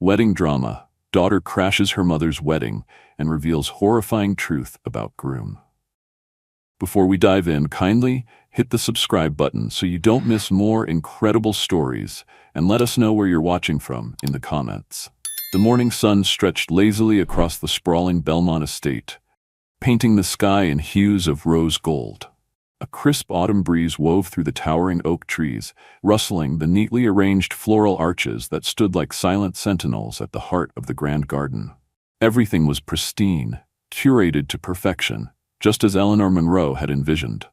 Wedding drama. Daughter crashes her mother's wedding and reveals horrifying truth about Groom. Before we dive in, kindly hit the subscribe button so you don't miss more incredible stories, and let us know where you're watching from in the comments. The morning sun stretched lazily across the sprawling Belmont estate, painting the sky in hues of rose gold. A crisp autumn breeze wove through the towering oak trees, rustling the neatly arranged floral arches that stood like silent sentinels at the heart of the grand garden. Everything was pristine, curated to perfection, just as Eleanor Monroe had envisioned.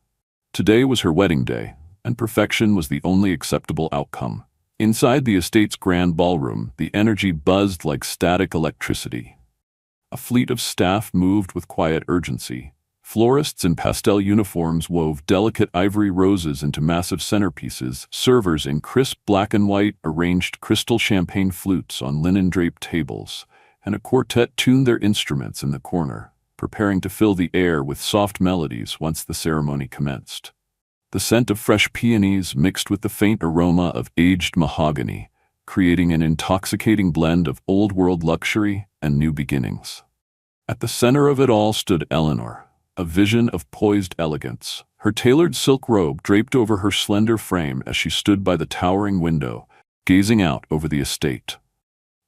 Today was her wedding day, and perfection was the only acceptable outcome. Inside the estate's grand ballroom, the energy buzzed like static electricity. A fleet of staff moved with quiet urgency. Florists in pastel uniforms wove delicate ivory roses into massive centerpieces. Servers in crisp black and white arranged crystal champagne flutes on linen-draped tables, and a quartet tuned their instruments in the corner, preparing to fill the air with soft melodies once the ceremony commenced. The scent of fresh peonies mixed with the faint aroma of aged mahogany, creating an intoxicating blend of old-world luxury and new beginnings. At the center of it all stood Eleanor, a vision of poised elegance, her tailored silk robe draped over her slender frame as she stood by the towering window, gazing out over the estate.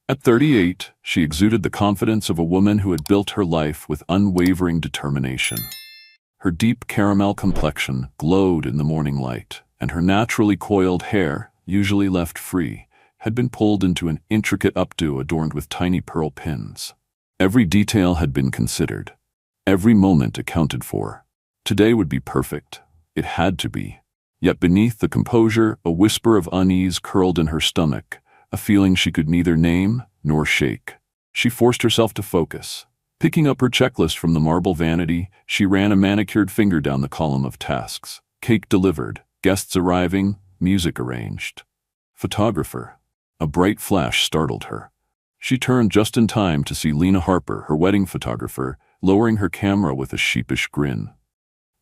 At 38, she exuded the confidence of a woman who had built her life with unwavering determination. Her deep caramel complexion glowed in the morning light, and her naturally coiled hair, usually left free, had been pulled into an intricate updo adorned with tiny pearl pins. Every detail had been considered. Every moment accounted for. Today would be perfect. It had to be. Yet beneath the composure, a whisper of unease curled in her stomach, a feeling she could neither name nor shake. She forced herself to focus. Picking up her checklist from the marble vanity, she ran a manicured finger down the column of tasks. Cake delivered, guests arriving, music arranged. Photographer. A bright flash startled her. She turned just in time to see Lena Harper, her wedding photographer, lowering her camera with a sheepish grin.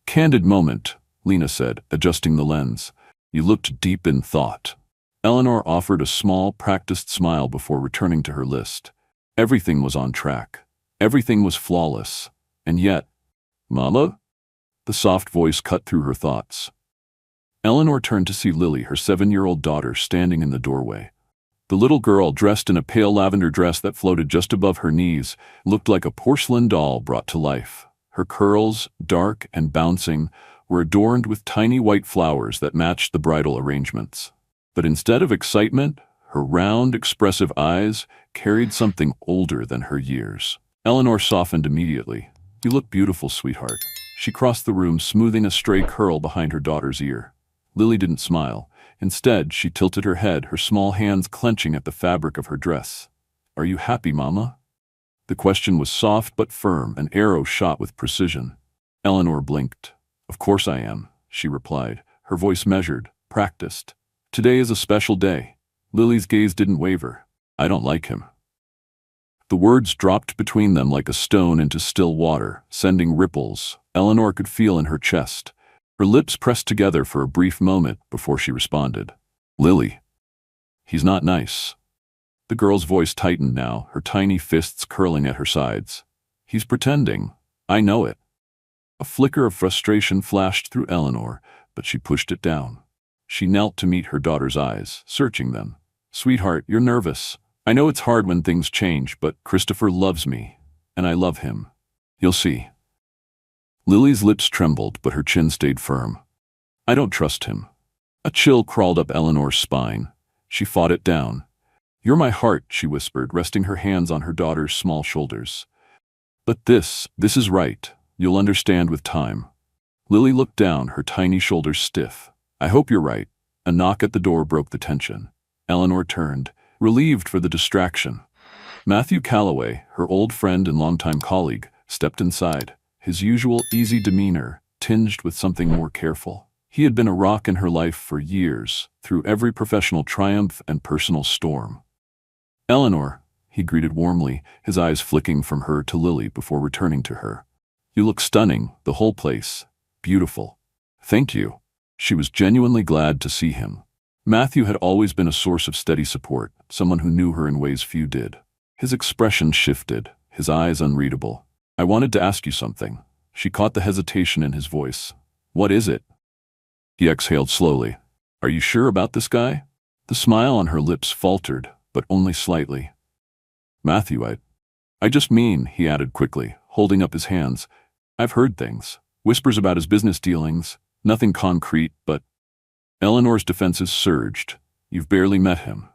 "Candid moment," Lena said, adjusting the lens. "You looked deep in thought." Eleanor offered a small, practiced smile before returning to her list. Everything was on track. Everything was flawless. And yet, "Mama?" The soft voice cut through her thoughts. Eleanor turned to see Lily, her 7-year-old daughter, standing in the doorway. The little girl, dressed in a pale lavender dress that floated just above her knees, looked like a porcelain doll brought to life. Her curls, dark and bouncing, were adorned with tiny white flowers that matched the bridal arrangements. But instead of excitement, her round, expressive eyes carried something older than her years. Eleanor softened immediately. "You look beautiful, sweetheart." She crossed the room, smoothing a stray curl behind her daughter's ear. Lily didn't smile. Instead, she tilted her head, her small hands clenching at the fabric of her dress. "Are you happy, Mama?" The question was soft but firm, an arrow shot with precision. Eleanor blinked. "Of course I am," she replied, her voice measured, practiced. "Today is a special day." Lily's gaze didn't waver. "I don't like him." The words dropped between them like a stone into still water, sending ripples Eleanor could feel in her chest. Her lips pressed together for a brief moment before she responded. "Lily, he's not nice." The girl's voice tightened now, her tiny fists curling at her sides. "He's pretending. I know it." A flicker of frustration flashed through Eleanor, but she pushed it down. She knelt to meet her daughter's eyes, searching them. "Sweetheart, you're nervous. I know it's hard when things change, but Christopher loves me, and I love him. You'll see." Lily's lips trembled, but her chin stayed firm. "I don't trust him." A chill crawled up Eleanor's spine. She fought it down. "You're my heart," she whispered, resting her hands on her daughter's small shoulders. "But this is right. You'll understand with time." Lily looked down, her tiny shoulders stiff. "I hope you're right." A knock at the door broke the tension. Eleanor turned, relieved for the distraction. Matthew Calloway, her old friend and longtime colleague, stepped inside, his usual easy demeanor tinged with something more careful. He had been a rock in her life for years, through every professional triumph and personal storm. "Eleanor," he greeted warmly, his eyes flicking from her to Lily before returning to her. "You look stunning, the whole place. Beautiful." "Thank you." She was genuinely glad to see him. Matthew had always been a source of steady support, someone who knew her in ways few did. His expression shifted, his eyes unreadable. "I wanted to ask you something." She caught the hesitation in his voice. "What is it?" He exhaled slowly. "Are you sure about this guy?" The smile on her lips faltered, but only slightly. "Matthew, I just mean," he added quickly, holding up his hands. "I've heard things. Whispers about his business dealings. Nothing concrete, but—" Eleanor's defenses surged. "You've barely met him."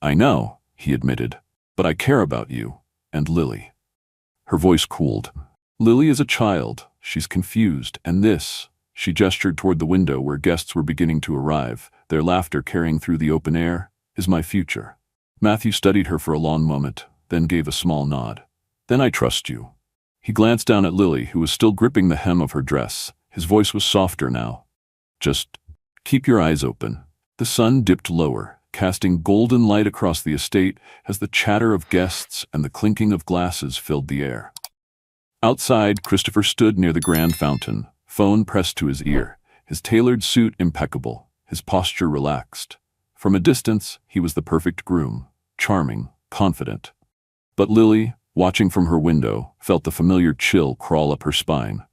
"I know," he admitted, "but I care about you, and Lily." Her voice cooled. "Lily is a child. She's confused, and this—" She gestured toward the window where guests were beginning to arrive, their laughter carrying through the open air, "is my future." Matthew studied her for a long moment, then gave a small nod. "Then I trust you." He glanced down at Lily, who was still gripping the hem of her dress. His voice was softer now. "Just keep your eyes open." The sun dipped lower, casting golden light across the estate as the chatter of guests and the clinking of glasses filled the air. Outside, Christopher stood near the grand fountain, phone pressed to his ear, his tailored suit impeccable, his posture relaxed. From a distance, he was the perfect groom, charming, confident. But Lily, watching from her window, felt the familiar chill crawl up her spine.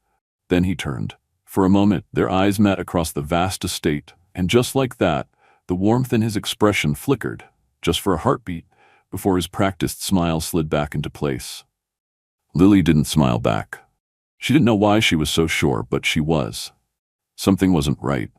Then he turned. For a moment, their eyes met across the vast estate, and just like that, the warmth in his expression flickered, just for a heartbeat, before his practiced smile slid back into place. Lily didn't smile back. She didn't know why she was so sure, but she was. Something wasn't right,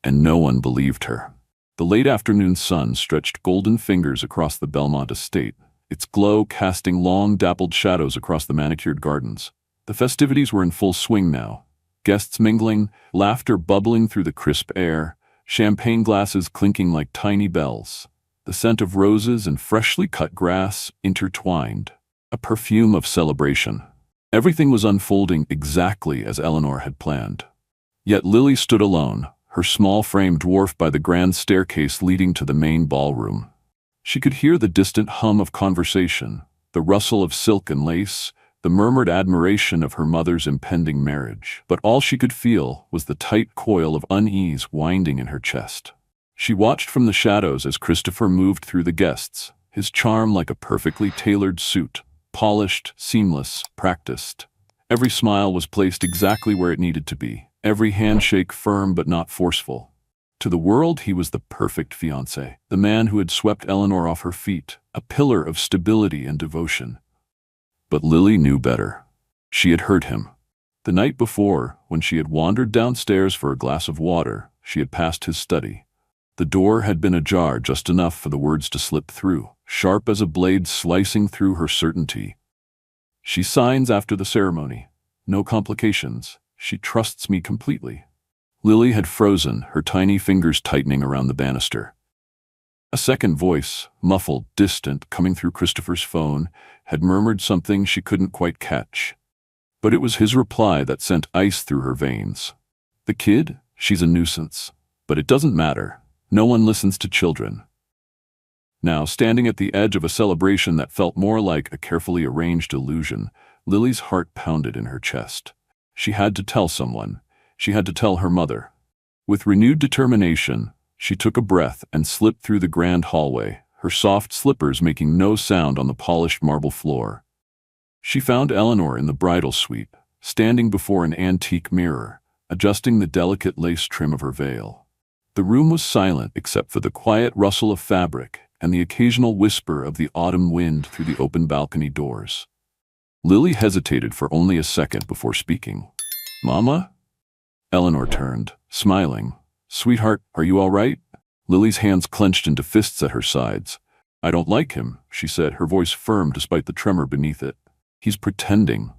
and no one believed her. The late afternoon sun stretched golden fingers across the Belmont estate, its glow casting long dappled shadows across the manicured gardens. The festivities were in full swing now. Guests mingling, laughter bubbling through the crisp air, champagne glasses clinking like tiny bells. The scent of roses and freshly cut grass intertwined, a perfume of celebration. Everything was unfolding exactly as Eleanor had planned. Yet Lily stood alone, her small frame dwarfed by the grand staircase leading to the main ballroom. She could hear the distant hum of conversation, the rustle of silk and lace, the murmured admiration of her mother's impending marriage. But all she could feel was the tight coil of unease winding in her chest. She watched from the shadows as Christopher moved through the guests, his charm like a perfectly tailored suit, polished, seamless, practiced. Every smile was placed exactly where it needed to be, every handshake firm but not forceful. To the world, he was the perfect fiancé, the man who had swept Eleanor off her feet, a pillar of stability and devotion. But Lily knew better. She had hurt him. The night before, when she had wandered downstairs for a glass of water, she had passed his study. The door had been ajar just enough for the words to slip through, sharp as a blade slicing through her certainty. "She signs after the ceremony. No complications. She trusts me completely." Lily had frozen, her tiny fingers tightening around the banister. A second voice, muffled, distant, coming through Christopher's phone, had murmured something she couldn't quite catch. But it was his reply that sent ice through her veins. "The kid? She's a nuisance. But it doesn't matter. No one listens to children." Now, standing at the edge of a celebration that felt more like a carefully arranged illusion, Lily's heart pounded in her chest. She had to tell someone. She had to tell her mother. With renewed determination, she took a breath and slipped through the grand hallway, her soft slippers making no sound on the polished marble floor. She found Eleanor in the bridal suite, standing before an antique mirror, adjusting the delicate lace trim of her veil. The room was silent except for the quiet rustle of fabric and the occasional whisper of the autumn wind through the open balcony doors. Lily hesitated for only a second before speaking. "Mama?" Eleanor turned, smiling. "Sweetheart, are you all right?" Lily's hands clenched into fists at her sides. "I don't like him," she said, her voice firm despite the tremor beneath it. "He's pretending."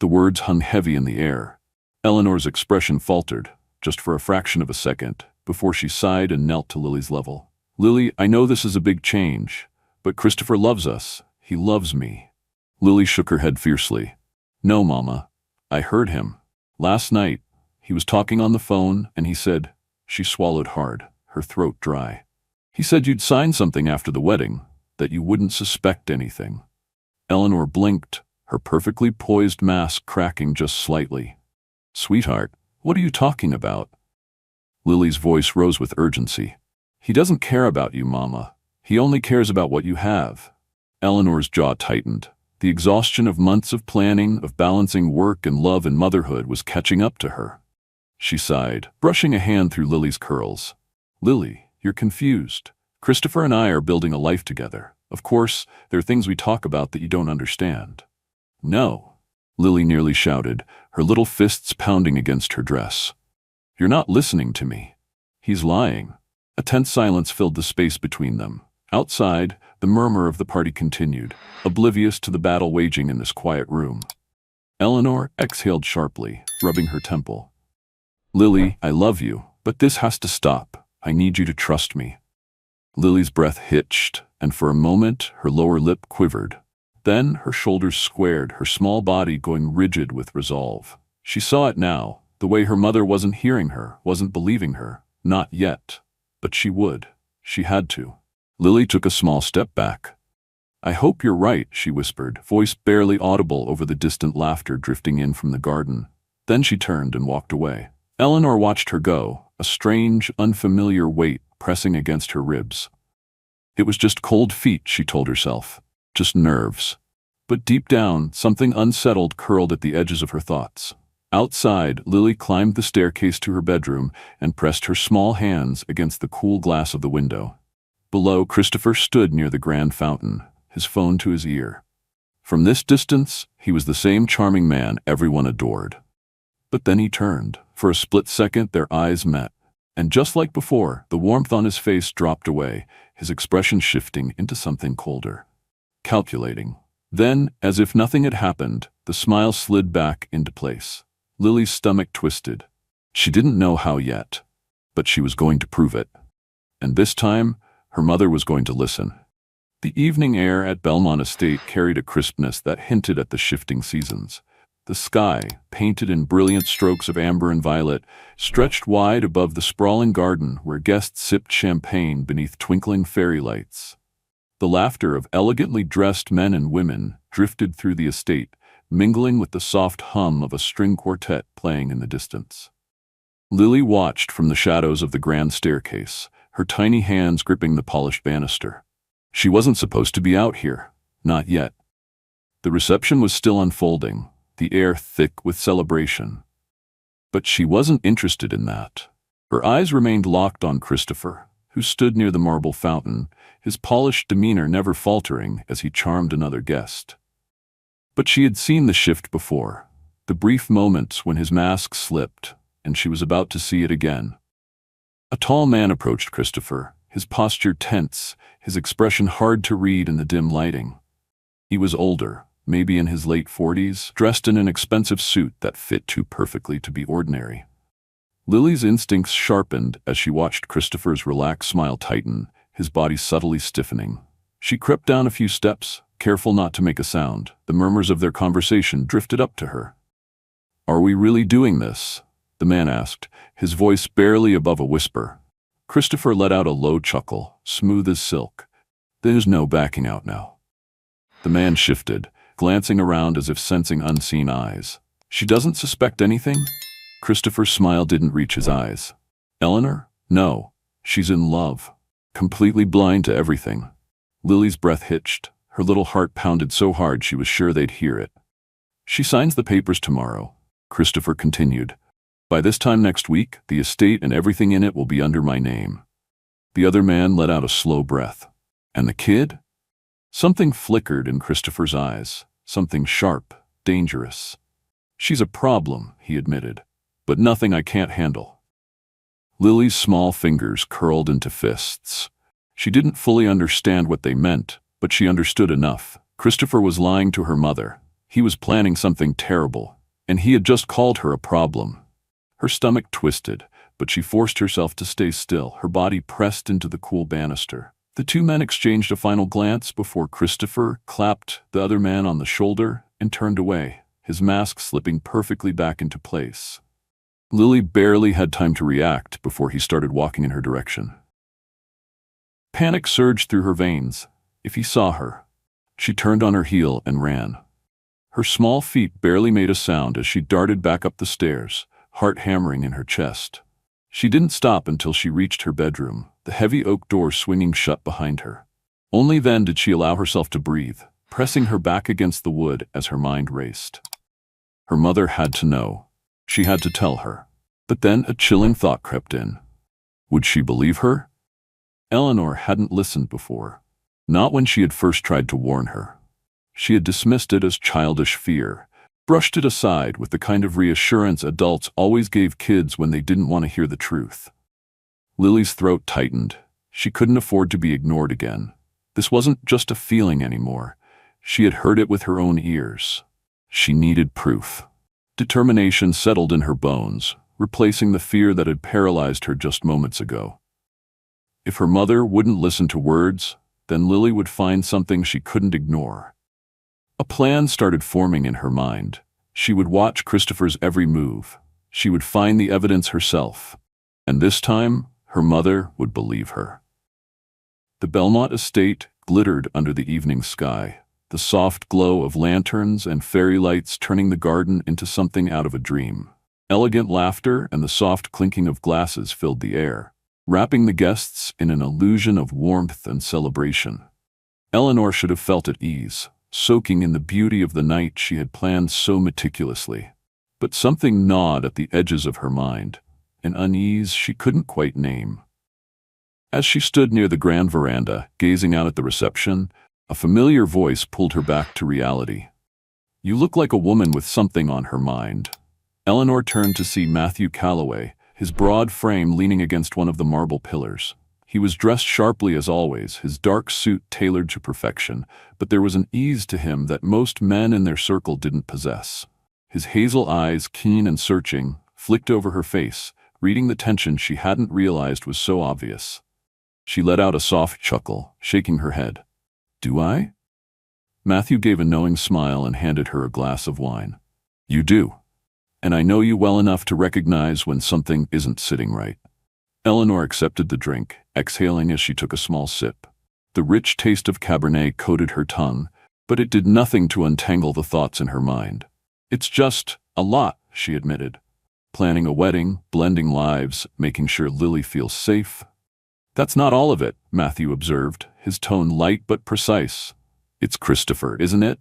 The words hung heavy in the air. Eleanor's expression faltered, just for a fraction of a second, before she sighed and knelt to Lily's level. "Lily, I know this is a big change, but Christopher loves us. He loves me." Lily shook her head fiercely. "No, Mama. I heard him. Last night, he was talking on the phone, and he said—" She swallowed hard, her throat dry. "He said you'd sign something after the wedding, that you wouldn't suspect anything." Eleanor blinked, her perfectly poised mask cracking just slightly. "Sweetheart, what are you talking about?" Lily's voice rose with urgency. He doesn't care about you, Mama. He only cares about what you have. Eleanor's jaw tightened. The exhaustion of months of planning, of balancing work and love and motherhood was catching up to her. She sighed, brushing a hand through Lily's curls. Lily, you're confused. Christopher and I are building a life together. Of course, there are things we talk about that you don't understand. No, Lily nearly shouted, her little fists pounding against her dress. You're not listening to me. He's lying. A tense silence filled the space between them. Outside, the murmur of the party continued, oblivious to the battle waging in this quiet room. Eleanor exhaled sharply, rubbing her temple. Lily, I love you, but this has to stop. I need you to trust me. Lily's breath hitched, and for a moment her lower lip quivered. Then her shoulders squared, her small body going rigid with resolve. She saw it now, the way her mother wasn't hearing her, wasn't believing her. Not yet. But she would. She had to. Lily took a small step back. I hope you're right, she whispered, voice barely audible over the distant laughter drifting in from the garden. Then she turned and walked away. Eleanor watched her go, a strange, unfamiliar weight pressing against her ribs. It was just cold feet, she told herself. Just nerves. But deep down, something unsettled curled at the edges of her thoughts. Outside, Lily climbed the staircase to her bedroom and pressed her small hands against the cool glass of the window. Below, Christopher stood near the grand fountain, his phone to his ear. From this distance, he was the same charming man everyone adored. But then he turned. For a split second, their eyes met. And just like before, the warmth on his face dropped away, his expression shifting into something colder. Calculating. Then, as if nothing had happened, the smile slid back into place. Lily's stomach twisted. She didn't know how yet, but she was going to prove it. And this time, her mother was going to listen. The evening air at Belmont Estate carried a crispness that hinted at the shifting seasons. The sky, painted in brilliant strokes of amber and violet, stretched wide above the sprawling garden where guests sipped champagne beneath twinkling fairy lights. The laughter of elegantly dressed men and women drifted through the estate, mingling with the soft hum of a string quartet playing in the distance. Lily watched from the shadows of the grand staircase, her tiny hands gripping the polished banister. She wasn't supposed to be out here. Not yet. The reception was still unfolding, the air thick with celebration. But she wasn't interested in that. Her eyes remained locked on Christopher, who stood near the marble fountain, his polished demeanor never faltering as he charmed another guest. But she had seen the shift before, the brief moments when his mask slipped, and she was about to see it again. A tall man approached Christopher, his posture tense, his expression hard to read in the dim lighting. He was older, maybe in his late 40s, dressed in an expensive suit that fit too perfectly to be ordinary. Lily's instincts sharpened as she watched Christopher's relaxed smile tighten, his body subtly stiffening. She crept down a few steps, careful not to make a sound. The murmurs of their conversation drifted up to her. "Are we really doing this?" the man asked, his voice barely above a whisper. Christopher let out a low chuckle, smooth as silk. "There's no backing out now." The man shifted, glancing around as if sensing unseen eyes. "She doesn't suspect anything?" Christopher's smile didn't reach his eyes. "Eleanor? No. She's in love. Completely blind to everything." Lily's breath hitched. Her little heart pounded so hard she was sure they'd hear it. "She signs the papers tomorrow," Christopher continued. "By this time next week, the estate and everything in it will be under my name." The other man let out a slow breath. "And the kid?" Something flickered in Christopher's eyes, something sharp, dangerous. "She's a problem," he admitted, "but nothing I can't handle." Lily's small fingers curled into fists. She didn't fully understand what they meant, but she understood enough. Christopher was lying to her mother. He was planning something terrible, and he had just called her a problem. Her stomach twisted, but she forced herself to stay still, her body pressed into the cool banister. The two men exchanged a final glance before Christopher clapped the other man on the shoulder and turned away, his mask slipping perfectly back into place. Lily barely had time to react before he started walking in her direction. Panic surged through her veins. If he saw her, she turned on her heel and ran. Her small feet barely made a sound as she darted back up the stairs, heart hammering in her chest. She didn't stop until she reached her bedroom, the heavy oak door swinging shut behind her. Only then did she allow herself to breathe, pressing her back against the wood as her mind raced. Her mother had to know. She had to tell her. But then a chilling thought crept in. Would she believe her? Eleanor hadn't listened before. Not when she had first tried to warn her. She had dismissed it as childish fear, brushed it aside with the kind of reassurance adults always gave kids when they didn't want to hear the truth. Lily's throat tightened. She couldn't afford to be ignored again. This wasn't just a feeling anymore. She had heard it with her own ears. She needed proof. Determination settled in her bones, replacing the fear that had paralyzed her just moments ago. If her mother wouldn't listen to words, then Lily would find something she couldn't ignore. A plan started forming in her mind. She would watch Christopher's every move. She would find the evidence herself. And this time, her mother would believe her. The Belmont estate glittered under the evening sky, the soft glow of lanterns and fairy lights turning the garden into something out of a dream. Elegant laughter and the soft clinking of glasses filled the air, wrapping the guests in an illusion of warmth and celebration. Eleanor should have felt at ease, soaking in the beauty of the night she had planned so meticulously. But something gnawed at the edges of her mind, an unease she couldn't quite name. As she stood near the grand veranda, gazing out at the reception, a familiar voice pulled her back to reality. "You look like a woman with something on her mind." Eleanor turned to see Matthew Calloway, his broad frame leaning against one of the marble pillars. He was dressed sharply as always, his dark suit tailored to perfection, but there was an ease to him that most men in their circle didn't possess. His hazel eyes, keen and searching, flicked over her face, reading the tension she hadn't realized was so obvious. She let out a soft chuckle, shaking her head. "Do I?" Matthew gave a knowing smile and handed her a glass of wine. "You do. And I know you well enough to recognize when something isn't sitting right." Eleanor accepted the drink, exhaling as she took a small sip. The rich taste of Cabernet coated her tongue, but it did nothing to untangle the thoughts in her mind. "It's just a lot," she admitted. "Planning a wedding, blending lives, making sure Lily feels safe." "That's not all of it," Matthew observed, his tone light but precise. "It's Christopher, isn't it?"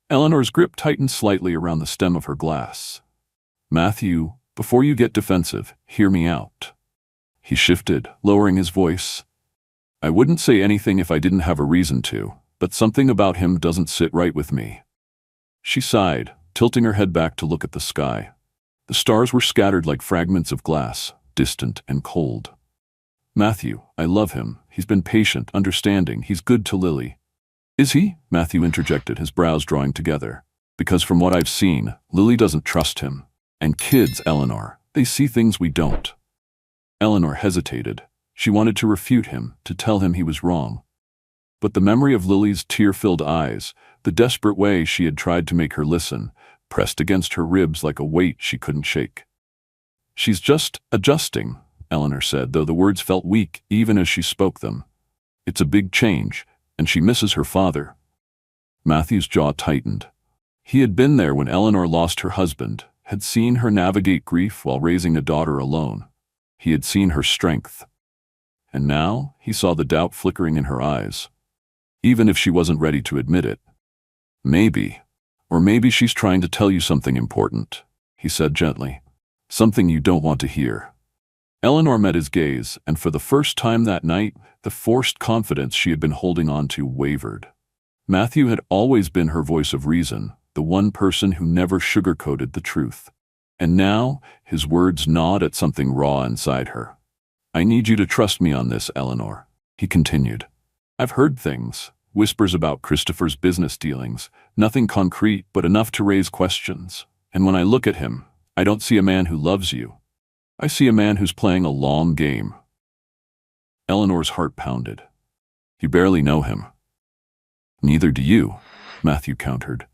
Eleanor's grip tightened slightly around the stem of her glass. "Matthew, before you get defensive, hear me out." He shifted, lowering his voice. "I wouldn't say anything if I didn't have a reason to, but something about him doesn't sit right with me." She sighed, tilting her head back to look at the sky. The stars were scattered like fragments of glass, distant and cold. "Matthew, I love him. He's been patient, understanding. He's good to Lily." "Is he?" Matthew interjected, his brows drawing together. "Because from what I've seen, Lily doesn't trust him. And kids, Eleanor, they see things we don't." Eleanor hesitated. She wanted to refute him, to tell him he was wrong. But the memory of Lily's tear-filled eyes, the desperate way she had tried to make her listen, pressed against her ribs like a weight she couldn't shake. "She's just adjusting," Eleanor said, though the words felt weak even as she spoke them. "It's a big change, and she misses her father." Matthew's jaw tightened. He had been there when Eleanor lost her husband, had seen her navigate grief while raising a daughter alone. He had seen her strength. And now he saw the doubt flickering in her eyes. Even if she wasn't ready to admit it. "Maybe. Or maybe she's trying to tell you something important," he said gently. "Something you don't want to hear." Eleanor met his gaze, and for the first time that night, the forced confidence she had been holding on to wavered. Matthew had always been her voice of reason, the one person who never sugarcoated the truth. And now, his words gnawed at something raw inside her. "I need you to trust me on this, Eleanor," he continued. "I've heard things, whispers about Christopher's business dealings, nothing concrete but enough to raise questions. And when I look at him, I don't see a man who loves you. I see a man who's playing a long game." Eleanor's heart pounded. "You barely know him." "Neither do you," Matthew countered.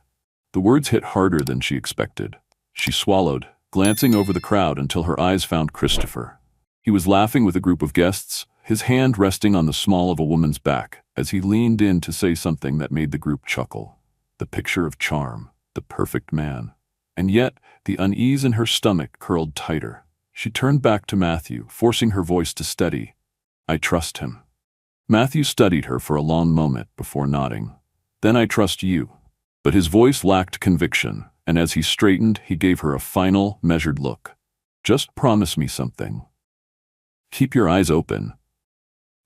The words hit harder than she expected. She swallowed, glancing over the crowd until her eyes found Christopher. He was laughing with a group of guests, his hand resting on the small of a woman's back, as he leaned in to say something that made the group chuckle. The picture of charm, the perfect man. And yet, the unease in her stomach curled tighter. She turned back to Matthew, forcing her voice to steady. I trust him. Matthew studied her for a long moment before nodding. Then I trust you. But his voice lacked conviction, and as he straightened, he gave her a final, measured look. Just promise me something. Keep your eyes open.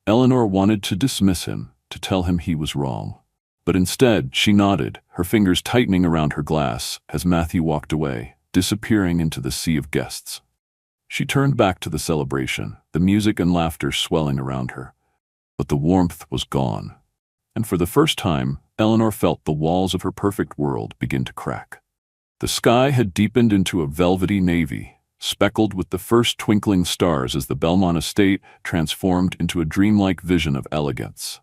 Eleanor wanted to dismiss him, to tell him he was wrong. But instead, she nodded, her fingers tightening around her glass as Matthew walked away, disappearing into the sea of guests. She turned back to the celebration, the music and laughter swelling around her. But the warmth was gone. And for the first time, Eleanor felt the walls of her perfect world begin to crack. The sky had deepened into a velvety navy, speckled with the first twinkling stars as the Belmont estate transformed into a dreamlike vision of elegance.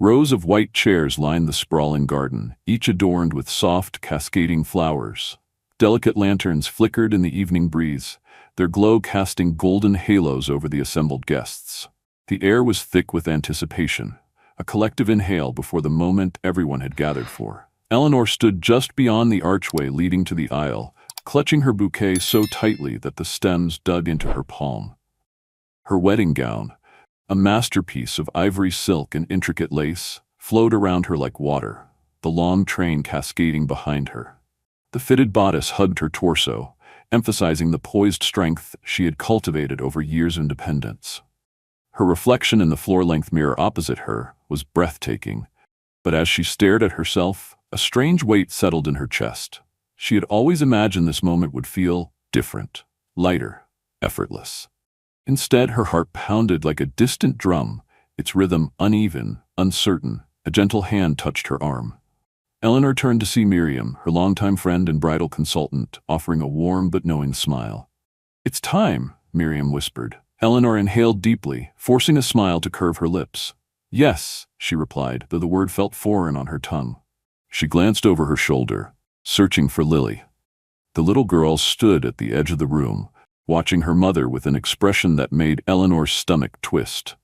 Rows of white chairs lined the sprawling garden, each adorned with soft, cascading flowers. Delicate lanterns flickered in the evening breeze, their glow casting golden halos over the assembled guests. The air was thick with anticipation, a collective inhale before the moment everyone had gathered for. Eleanor stood just beyond the archway leading to the aisle, clutching her bouquet so tightly that the stems dug into her palm. Her wedding gown, a masterpiece of ivory silk and intricate lace, flowed around her like water, the long train cascading behind her. The fitted bodice hugged her torso, emphasizing the poised strength she had cultivated over years of independence. Her reflection in the floor-length mirror opposite her was breathtaking, but as she stared at herself, a strange weight settled in her chest. She had always imagined this moment would feel different, lighter, effortless. Instead, her heart pounded like a distant drum, its rhythm uneven, uncertain. A gentle hand touched her arm. Eleanor turned to see Miriam, her longtime friend and bridal consultant, offering a warm but knowing smile. "It's time," Miriam whispered. Eleanor inhaled deeply, forcing a smile to curve her lips. "Yes," she replied, though the word felt foreign on her tongue. She glanced over her shoulder, searching for Lily. The little girl stood at the edge of the room, watching her mother with an expression that made Eleanor's stomach twist.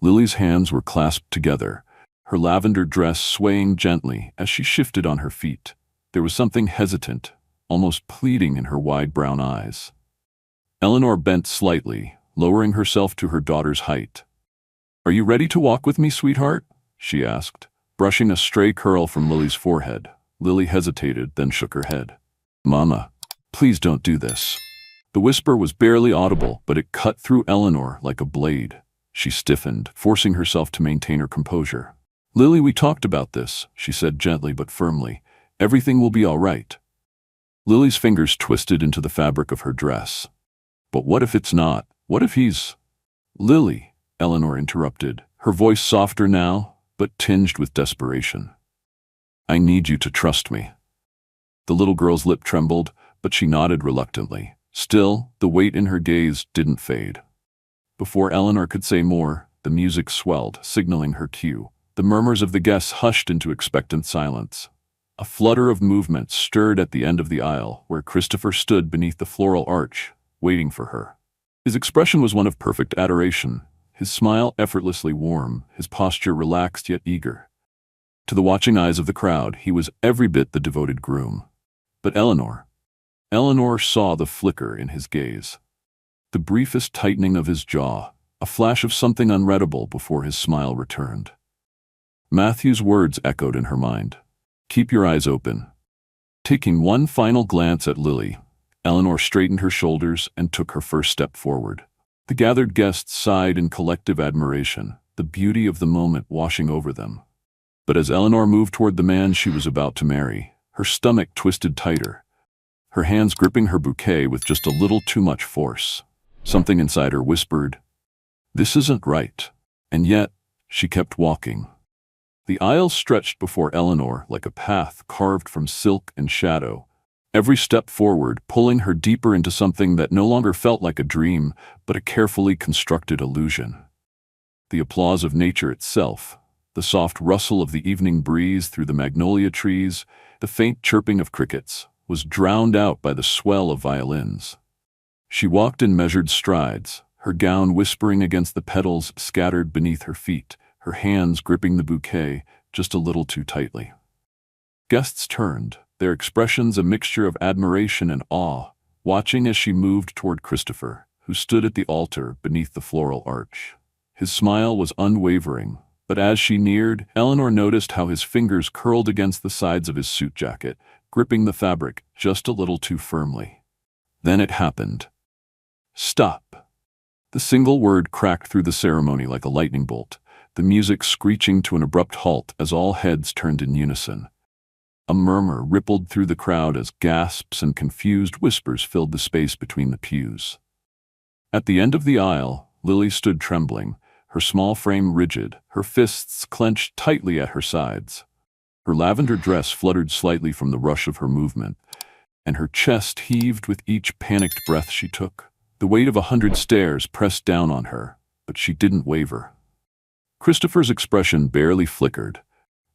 Lily's hands were clasped together, her lavender dress swaying gently as she shifted on her feet. There was something hesitant, almost pleading in her wide brown eyes. Eleanor bent slightly, lowering herself to her daughter's height. "Are you ready to walk with me, sweetheart?" she asked, brushing a stray curl from Lily's forehead. Lily hesitated, then shook her head. "Mama, please don't do this." The whisper was barely audible, but it cut through Eleanor like a blade. She stiffened, forcing herself to maintain her composure. "Lily, we talked about this," she said gently but firmly. "Everything will be all right." Lily's fingers twisted into the fabric of her dress. "But what if it's not? What if he's—" "Lily," Eleanor interrupted, her voice softer now, but tinged with desperation. "I need you to trust me." The little girl's lip trembled, but she nodded reluctantly. Still, the weight in her gaze didn't fade. Before Eleanor could say more, the music swelled, signaling her cue. The murmurs of the guests hushed into expectant silence. A flutter of movement stirred at the end of the aisle, where Christopher stood beneath the floral arch, waiting for her. His expression was one of perfect adoration, his smile effortlessly warm, his posture relaxed yet eager. To the watching eyes of the crowd, he was every bit the devoted groom. But Eleanor saw the flicker in his gaze. The briefest tightening of his jaw, a flash of something unreadable before his smile returned. Matthew's words echoed in her mind. "Keep your eyes open." Taking one final glance at Lily, Eleanor straightened her shoulders and took her first step forward. The gathered guests sighed in collective admiration, the beauty of the moment washing over them. But as Eleanor moved toward the man she was about to marry, her stomach twisted tighter, her hands gripping her bouquet with just a little too much force. Something inside her whispered, "This isn't right." And yet, she kept walking. The aisle stretched before Eleanor like a path carved from silk and shadow, every step forward pulling her deeper into something that no longer felt like a dream, but a carefully constructed illusion. The applause of nature itself, the soft rustle of the evening breeze through the magnolia trees, the faint chirping of crickets, was drowned out by the swell of violins. She walked in measured strides, her gown whispering against the petals scattered beneath her feet, her hands gripping the bouquet just a little too tightly. Guests turned, their expressions a mixture of admiration and awe, watching as she moved toward Christopher, who stood at the altar beneath the floral arch. His smile was unwavering, but as she neared, Eleanor noticed how his fingers curled against the sides of his suit jacket, gripping the fabric just a little too firmly. Then it happened. Stop. The single word cracked through the ceremony like a lightning bolt, the music screeching to an abrupt halt as all heads turned in unison. A murmur rippled through the crowd as gasps and confused whispers filled the space between the pews. At the end of the aisle, Lily stood trembling, her small frame rigid, her fists clenched tightly at her sides. Her lavender dress fluttered slightly from the rush of her movement, and her chest heaved with each panicked breath she took. The weight of 100 stares pressed down on her, but she didn't waver. Christopher's expression barely flickered,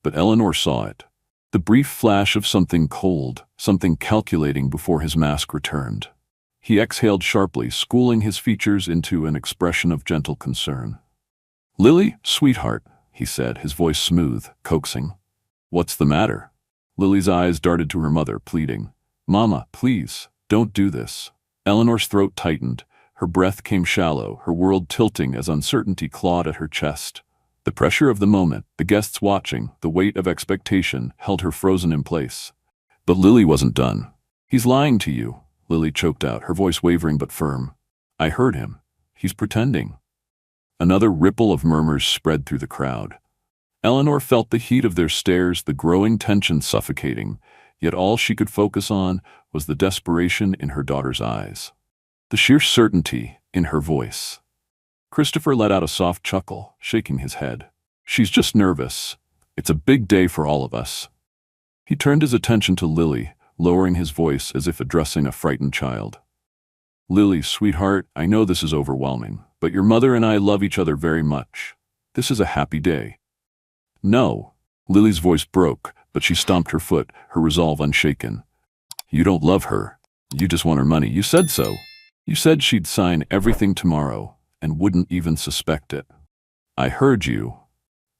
but Eleanor saw it. The brief flash of something cold, something calculating before his mask returned. He exhaled sharply, schooling his features into an expression of gentle concern. "Lily, sweetheart," he said, his voice smooth, coaxing. "What's the matter?" Lily's eyes darted to her mother, pleading. "Mama, please, don't do this." Eleanor's throat tightened, her breath came shallow, her world tilting as uncertainty clawed at her chest. The pressure of the moment, the guests watching, the weight of expectation held her frozen in place. But Lily wasn't done. "He's lying to you," Lily choked out, her voice wavering but firm. "I heard him. He's pretending." Another ripple of murmurs spread through the crowd. Eleanor felt the heat of their stares, the growing tension suffocating, yet all she could focus on was the desperation in her daughter's eyes, the sheer certainty in her voice. Christopher let out a soft chuckle, shaking his head. "She's just nervous. It's a big day for all of us." He turned his attention to Lily, lowering his voice as if addressing a frightened child. "Lily, sweetheart, I know this is overwhelming, but your mother and I love each other very much. This is a happy day." "No." Lily's voice broke, but she stomped her foot, her resolve unshaken. "You don't love her. You just want her money. You said so. You said she'd sign everything tomorrow and wouldn't even suspect it." "I heard you."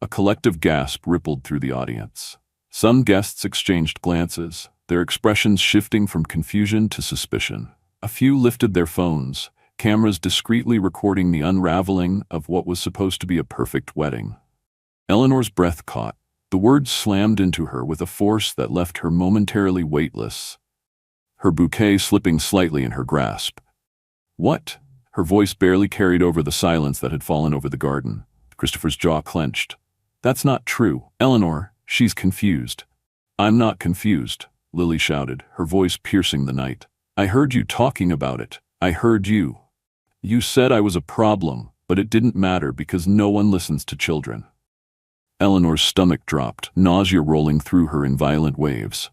A collective gasp rippled through the audience. Some guests exchanged glances, their expressions shifting from confusion to suspicion. A few lifted their phones, cameras discreetly recording the unraveling of what was supposed to be a perfect wedding. Eleanor's breath caught. The words slammed into her with a force that left her momentarily weightless, her bouquet slipping slightly in her grasp. "What?" Her voice barely carried over the silence that had fallen over the garden. Christopher's jaw clenched. "That's not true. Eleanor, she's confused." "I'm not confused," Lily shouted, her voice piercing the night. "I heard you talking about it. I heard you. You said I was a problem, but it didn't matter because no one listens to children." Eleanor's stomach dropped, nausea rolling through her in violent waves.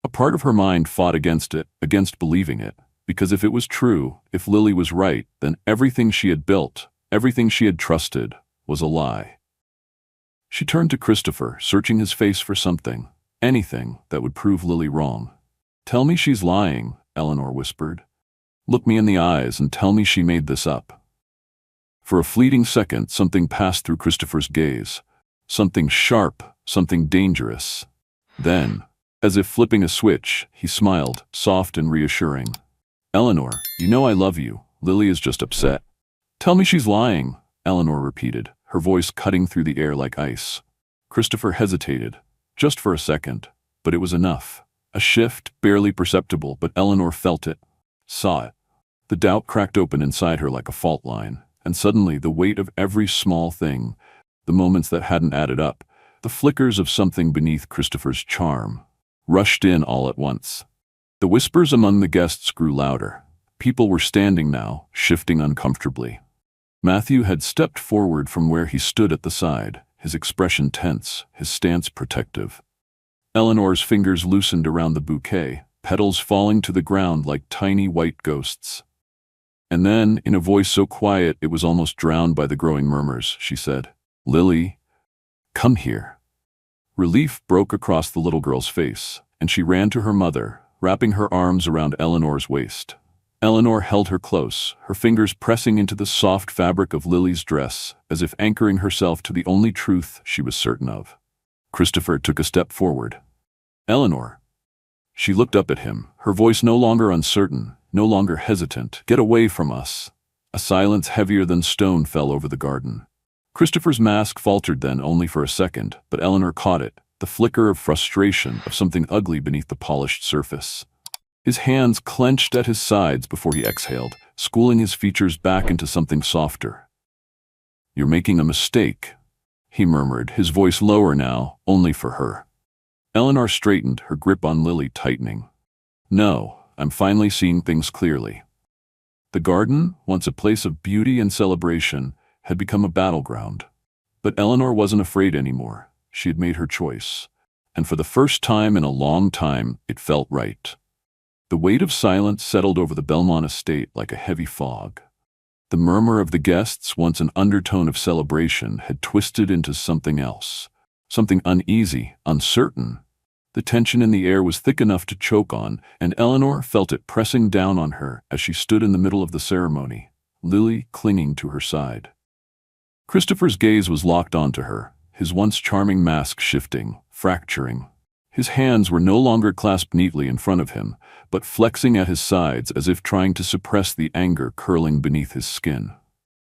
A part of her mind fought against it, against believing it, because if it was true, if Lily was right, then everything she had built, everything she had trusted, was a lie. She turned to Christopher, searching his face for something, anything that would prove Lily wrong. "Tell me she's lying," Eleanor whispered. "Look me in the eyes and tell me she made this up." For a fleeting second, something passed through Christopher's gaze. Something sharp, something dangerous. Then, as if flipping a switch, he smiled, soft and reassuring. "Eleanor, you know I love you. Lily is just upset." "Tell me she's lying," Eleanor repeated, her voice cutting through the air like ice. Christopher hesitated, just for a second, but it was enough. A shift, barely perceptible, but Eleanor felt it, saw it. The doubt cracked open inside her like a fault line, and suddenly the weight of every small thing, the moments that hadn't added up, the flickers of something beneath Christopher's charm, rushed in all at once. The whispers among the guests grew louder. People were standing now, shifting uncomfortably. Matthew had stepped forward from where he stood at the side, his expression tense, his stance protective. Eleanor's fingers loosened around the bouquet, petals falling to the ground like tiny white ghosts. And then, in a voice so quiet it was almost drowned by the growing murmurs, she said, "Lily, come here." Relief broke across the little girl's face, and she ran to her mother, wrapping her arms around Eleanor's waist. Eleanor held her close, her fingers pressing into the soft fabric of Lily's dress, as if anchoring herself to the only truth she was certain of. Christopher took a step forward. "Eleanor." She looked up at him, her voice no longer uncertain, no longer hesitant. "Get away from us." A silence heavier than stone fell over the garden. Christopher's mask faltered then only for a second, but Eleanor caught it, the flicker of frustration of something ugly beneath the polished surface. His hands clenched at his sides before he exhaled, schooling his features back into something softer. "You're making a mistake," he murmured, his voice lower now, only for her. Eleanor straightened, her grip on Lily tightening. "No, I'm finally seeing things clearly." The garden, once a place of beauty and celebration, had become a battleground. But Eleanor wasn't afraid anymore. She had made her choice. And for the first time in a long time, it felt right. The weight of silence settled over the Belmont estate like a heavy fog. The murmur of the guests, once an undertone of celebration, had twisted into something else. Something uneasy, uncertain. The tension in the air was thick enough to choke on, and Eleanor felt it pressing down on her as she stood in the middle of the ceremony, Lily clinging to her side. Christopher's gaze was locked onto her, his once charming mask shifting, fracturing. His hands were no longer clasped neatly in front of him, but flexing at his sides as if trying to suppress the anger curling beneath his skin.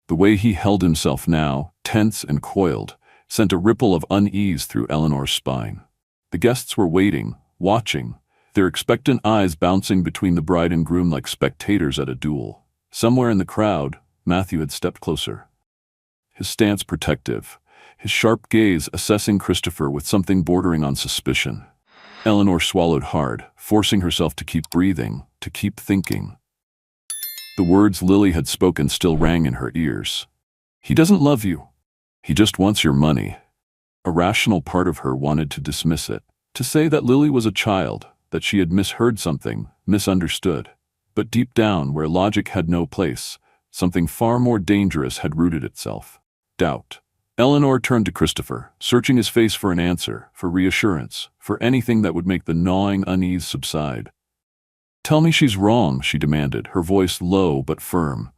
The way he held himself now, tense and coiled, sent a ripple of unease through Eleanor's spine. The guests were waiting, watching, their expectant eyes bouncing between the bride and groom like spectators at a duel. Somewhere in the crowd, Matthew had stepped closer. His stance protective, his sharp gaze assessing Christopher with something bordering on suspicion. Eleanor swallowed hard, forcing herself to keep breathing, to keep thinking. The words Lily had spoken still rang in her ears. "He doesn't love you. He just wants your money." A rational part of her wanted to dismiss it, to say that Lily was a child, that she had misheard something, misunderstood. But deep down, where logic had no place, something far more dangerous had rooted itself. Doubt. Eleanor turned to Christopher, searching his face for an answer, for reassurance, for anything that would make the gnawing unease subside. "Tell me she's wrong," she demanded, her voice low but firm.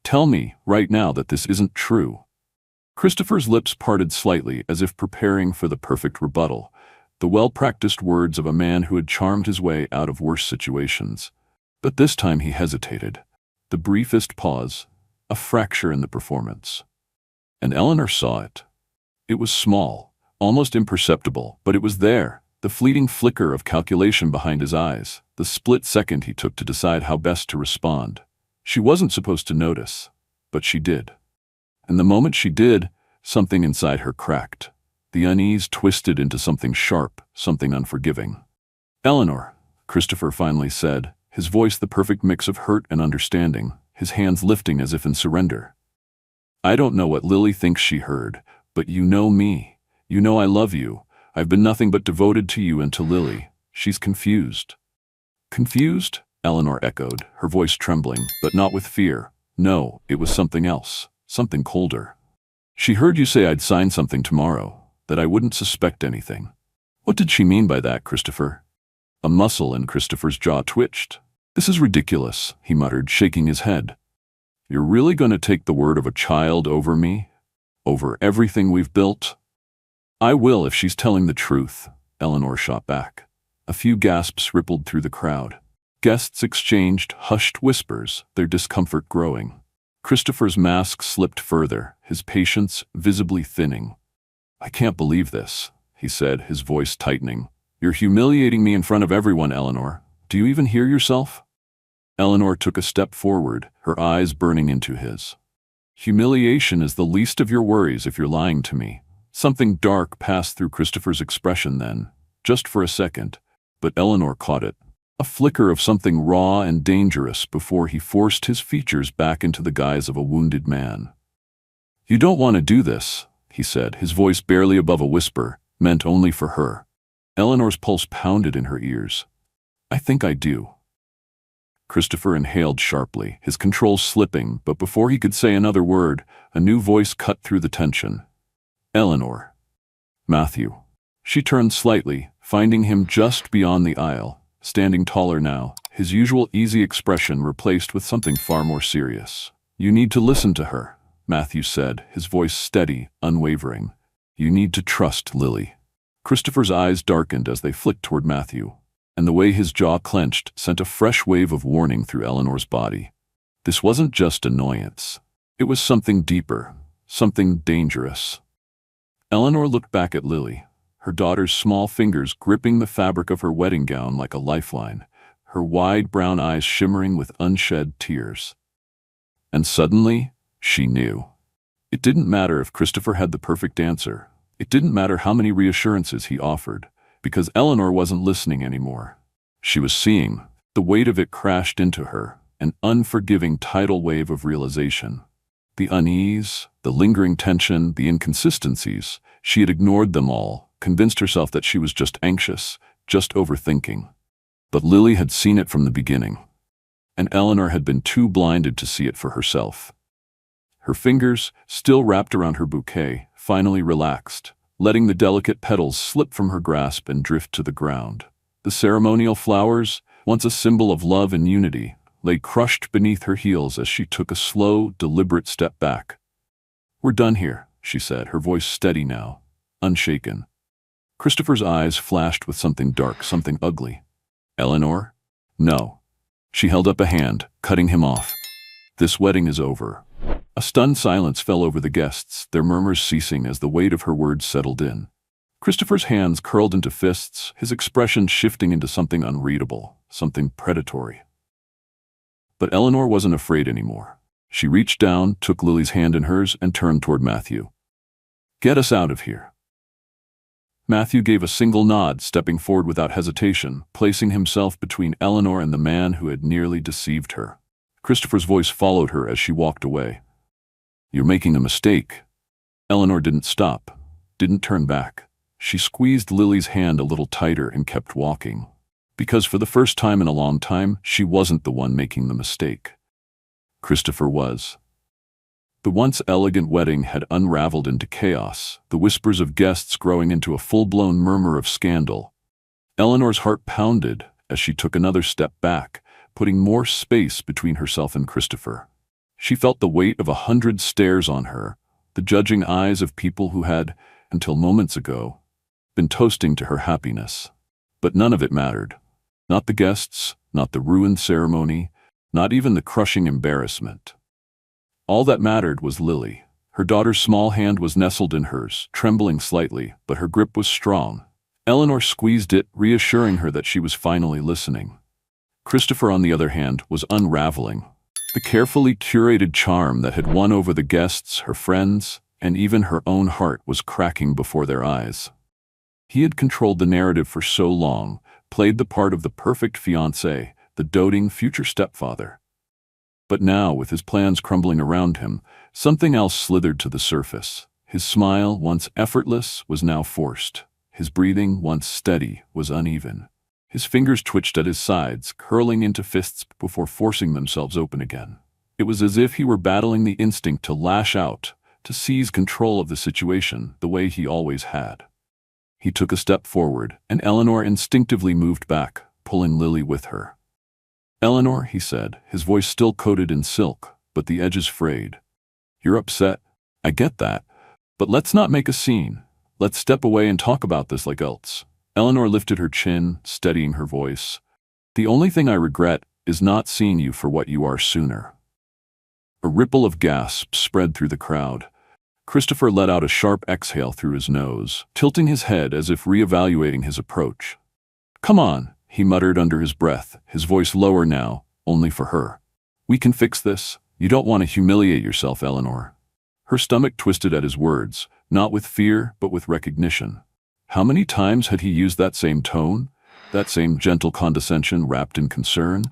"Tell me, right now, that this isn't true." Christopher's lips parted slightly as if preparing for the perfect rebuttal, the well-practiced words of a man who had charmed his way out of worse situations. But this time he hesitated. The briefest pause, a fracture in the performance. And Eleanor saw it. It was small, almost imperceptible, but it was there, the fleeting flicker of calculation behind his eyes, the split second he took to decide how best to respond. She wasn't supposed to notice, but she did. And the moment she did, something inside her cracked. The unease twisted into something sharp, something unforgiving. "Eleanor," Christopher finally said, his voice the perfect mix of hurt and understanding, his hands lifting as if in surrender. "I don't know what Lily thinks she heard, but you know me. You know I love you. I've been nothing but devoted to you and to Lily. She's confused." "Confused?" Eleanor echoed, her voice trembling, but not with fear. No, it was something else, something colder. "She heard you say I'd sign something tomorrow, that I wouldn't suspect anything." What did she mean by that, Christopher? A muscle in Christopher's jaw twitched. "This is ridiculous," he muttered, shaking his head. "You're really going to take the word of a child over me? Over everything we've built?" "I will if she's telling the truth," Eleanor shot back. A few gasps rippled through the crowd. Guests exchanged hushed whispers, their discomfort growing. Christopher's mask slipped further, his patience visibly thinning. "I can't believe this," he said, his voice tightening. "You're humiliating me in front of everyone, Eleanor. Do you even hear yourself?" Eleanor took a step forward, her eyes burning into his. "Humiliation is the least of your worries if you're lying to me." Something dark passed through Christopher's expression then, just for a second, but Eleanor caught it. A flicker of something raw and dangerous before he forced his features back into the guise of a wounded man. "You don't want to do this," he said, his voice barely above a whisper, meant only for her. Eleanor's pulse pounded in her ears. "I think I do." Christopher inhaled sharply, his control slipping, but before he could say another word, a new voice cut through the tension. "Eleanor." "Matthew." She turned slightly, finding him just beyond the aisle, standing taller now, his usual easy expression replaced with something far more serious. "You need to listen to her," Matthew said, his voice steady, unwavering. "You need to trust Lily." Christopher's eyes darkened as they flicked toward Matthew, and the way his jaw clenched sent a fresh wave of warning through Eleanor's body. This wasn't just annoyance. It was something deeper, something dangerous. Eleanor looked back at Lily, her daughter's small fingers gripping the fabric of her wedding gown like a lifeline, her wide brown eyes shimmering with unshed tears. And suddenly, she knew. It didn't matter if Christopher had the perfect answer. It didn't matter how many reassurances he offered, because Eleanor wasn't listening anymore. She was seeing. The weight of it crashed into her, an unforgiving tidal wave of realization. The unease, the lingering tension, the inconsistencies, she had ignored them all, convinced herself that she was just anxious, just overthinking. But Lily had seen it from the beginning, and Eleanor had been too blinded to see it for herself. Her fingers, still wrapped around her bouquet, finally relaxed, letting the delicate petals slip from her grasp and drift to the ground. The ceremonial flowers, once a symbol of love and unity, lay crushed beneath her heels as she took a slow, deliberate step back. "We're done here," she said, her voice steady now, unshaken. Christopher's eyes flashed with something dark, something ugly. "Eleanor?" "No." She held up a hand, cutting him off. "This wedding is over." A stunned silence fell over the guests, their murmurs ceasing as the weight of her words settled in. Christopher's hands curled into fists, his expression shifting into something unreadable, something predatory. But Eleanor wasn't afraid anymore. She reached down, took Lily's hand in hers, and turned toward Matthew. "Get us out of here." Matthew gave a single nod, stepping forward without hesitation, placing himself between Eleanor and the man who had nearly deceived her. Christopher's voice followed her as she walked away. "You're making a mistake." Eleanor didn't stop, didn't turn back. She squeezed Lily's hand a little tighter and kept walking. Because for the first time in a long time, she wasn't the one making the mistake. Christopher was. The once elegant wedding had unraveled into chaos, the whispers of guests growing into a full-blown murmur of scandal. Eleanor's heart pounded as she took another step back, putting more space between herself and Christopher. She felt the weight of 100 stares on her, the judging eyes of people who had, until moments ago, been toasting to her happiness. But none of it mattered. Not the guests, not the ruined ceremony, not even the crushing embarrassment. All that mattered was Lily. Her daughter's small hand was nestled in hers, trembling slightly, but her grip was strong. Eleanor squeezed it, reassuring her that she was finally listening. Christopher, on the other hand, was unraveling. The carefully curated charm that had won over the guests, her friends, and even her own heart was cracking before their eyes. He had controlled the narrative for so long, played the part of the perfect fiancé, the doting future stepfather. But now, with his plans crumbling around him, something else slithered to the surface. His smile, once effortless, was now forced. His breathing, once steady, was uneven. His fingers twitched at his sides, curling into fists before forcing themselves open again. It was as if he were battling the instinct to lash out, to seize control of the situation the way he always had. He took a step forward, and Eleanor instinctively moved back, pulling Lily with her. "Eleanor," he said, his voice still coated in silk, but the edges frayed. "You're upset. I get that. But let's not make a scene. Let's step away and talk about this like adults." Eleanor lifted her chin, steadying her voice. "The only thing I regret is not seeing you for what you are sooner." A ripple of gasps spread through the crowd. Christopher let out a sharp exhale through his nose, tilting his head as if reevaluating his approach. "Come on," he muttered under his breath, his voice lower now, only for her. "We can fix this. You don't want to humiliate yourself, Eleanor." Her stomach twisted at his words, not with fear, but with recognition. How many times had he used that same tone, that same gentle condescension wrapped in concern?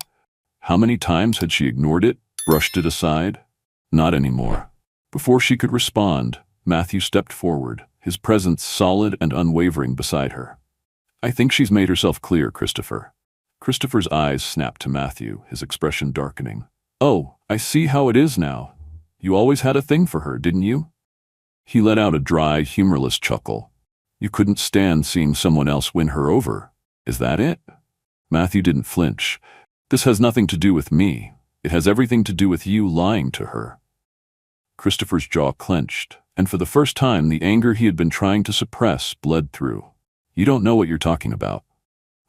How many times had she ignored it, brushed it aside? Not anymore. Before she could respond, Matthew stepped forward, his presence solid and unwavering beside her. "I think she's made herself clear, Christopher." Christopher's eyes snapped to Matthew, his expression darkening. "Oh, I see how it is now. You always had a thing for her, didn't you?" He let out a dry, humorless chuckle. "You couldn't stand seeing someone else win her over. Is that it?" Matthew didn't flinch. "This has nothing to do with me. It has everything to do with you lying to her." Christopher's jaw clenched, and for the first time the anger he had been trying to suppress bled through. "You don't know what you're talking about."